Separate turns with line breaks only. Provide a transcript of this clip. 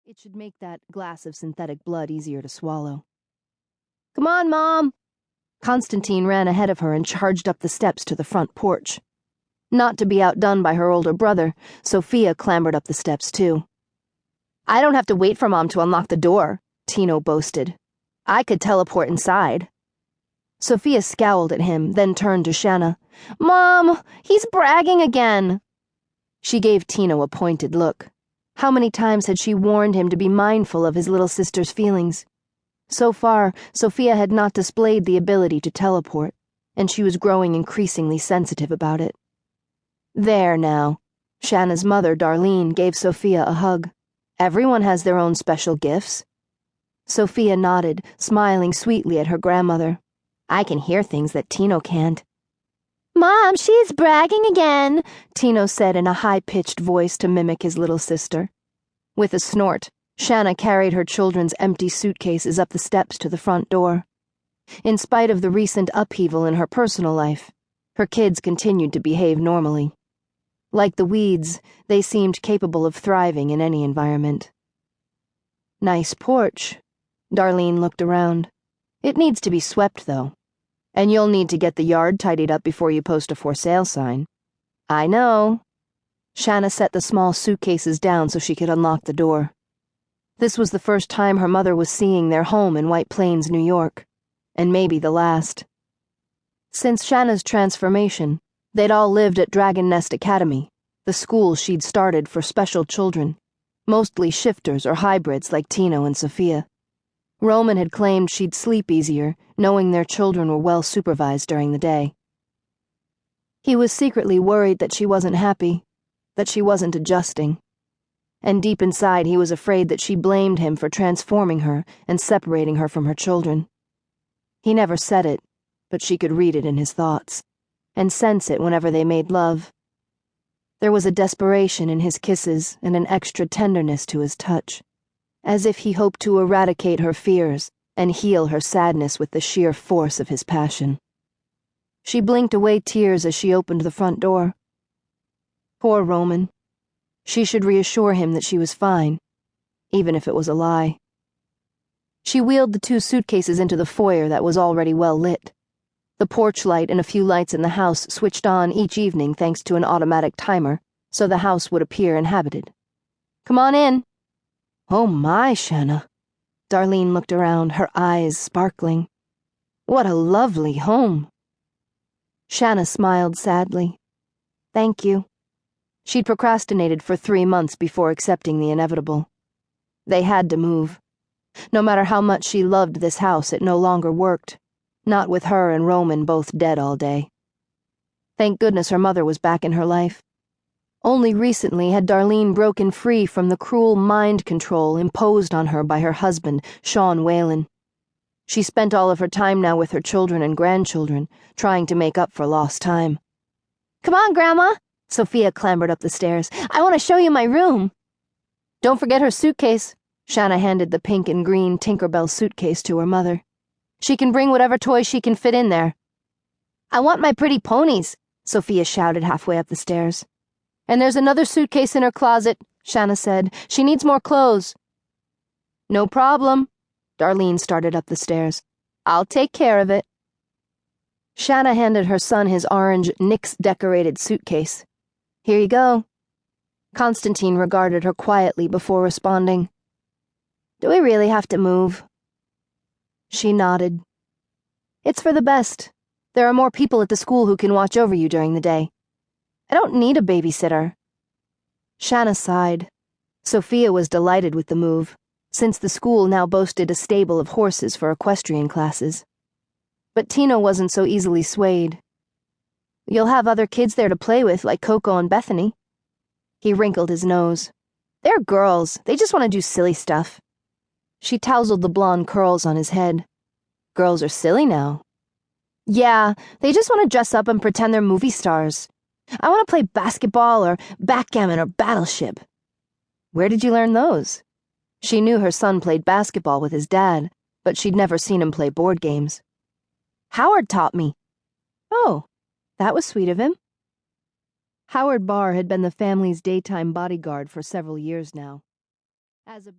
It should make that glass of synthetic blood easier to swallow. "Come on, Mom!" Constantine ran ahead of her and charged up the steps to the front porch. Not to be outdone by her older brother, Sophia clambered up the steps too. "I don't have to wait for Mom to unlock the door," Tino boasted. "I could teleport inside." Sophia scowled at him, then turned to Shanna. "Mom, he's bragging again." She gave Tino a pointed look. How many times had she warned him to be mindful of his little sister's feelings? So far, Sophia had not displayed the ability to teleport, and she was growing increasingly sensitive about it. "There now." Shanna's mother, Darlene, gave Sophia a hug. "Everyone has their own special gifts." Sophia nodded, smiling sweetly at her grandmother. "I can hear things that Tino can't." "Mom, she's bragging again," Tino said in a high-pitched voice to mimic his little sister. With a snort, Shanna carried her children's empty suitcases up the steps to the front door. In spite of the recent upheaval in her personal life, her kids continued to behave normally. Like the weeds, they seemed capable of thriving in any environment. "Nice porch." Darlene looked around. "It needs to be swept, though. And you'll need to get the yard tidied up before you post a for sale sign." "I know." Shanna set the small suitcases down so she could unlock the door. This was the first time her mother was seeing their home in White Plains, New York, and maybe the last. Since Shanna's transformation, they'd all lived at Dragon Nest Academy, the school she'd started for special children, mostly shifters or hybrids like Tino and Sophia. Roman had claimed she'd sleep easier, knowing their children were well supervised during the day. He was secretly worried that she wasn't happy, that she wasn't adjusting. And deep inside he was afraid that she blamed him for transforming her and separating her from her children. He never said it, but she could read it in his thoughts, and sense it whenever they made love. There was a desperation in his kisses and an extra tenderness to his touch, as if he hoped to eradicate her fears and heal her sadness with the sheer force of his passion. She blinked away tears as she opened the front door. Poor Roman. She should reassure him that she was fine, even if it was a lie. She wheeled the 2 suitcases into the foyer that was already well lit. The porch light and a few lights in the house switched on each evening thanks to an automatic timer, so the house would appear inhabited. "Come on in." "Oh my, Shanna." Darlene looked around, her eyes sparkling. "What a lovely home." Shanna smiled sadly. "Thank you." She'd procrastinated for 3 months before accepting the inevitable. They had to move. No matter how much she loved this house, it no longer worked, not with her and Roman both dead all day. Thank goodness her mother was back in her life. Only recently had Darlene broken free from the cruel mind control imposed on her by her husband, Sean Whalen. She spent all of her time now with her children and grandchildren, trying to make up for lost time. "Come on, Grandma!" Sophia clambered up the stairs. "I want to show you my room." "Don't forget her suitcase." Shanna handed the pink and green Tinkerbell suitcase to her mother. "She can bring whatever toys she can fit in there." "I want my pretty ponies," Sophia shouted halfway up the stairs. "And there's another suitcase in her closet," Shanna said. "She needs more clothes." "No problem." Darlene started up the stairs. "I'll take care of it." Shanna handed her son his orange, Nyx-decorated suitcase. "Here you go." Constantine regarded her quietly before responding. "Do we really have to move?" She nodded. "It's for the best. There are more people at the school who can watch over you during the day. I don't need a babysitter." Shanna sighed. Sophia was delighted with the move, since the school now boasted a stable of horses for equestrian classes. But Tino wasn't so easily swayed. "You'll have other kids there to play with, like Coco and Bethany." He wrinkled his nose. "They're girls. They just want to do silly stuff." She tousled the blonde curls on his head. "Girls are silly now." "Yeah, they just want to dress up and pretend they're movie stars. I want to play basketball or backgammon or Battleship." "Where did you learn those?" She knew her son played basketball with his dad, but she'd never seen him play board games. "Howard taught me." "Oh, that was sweet of him." Howard Barr had been the family's daytime bodyguard for several years now. As a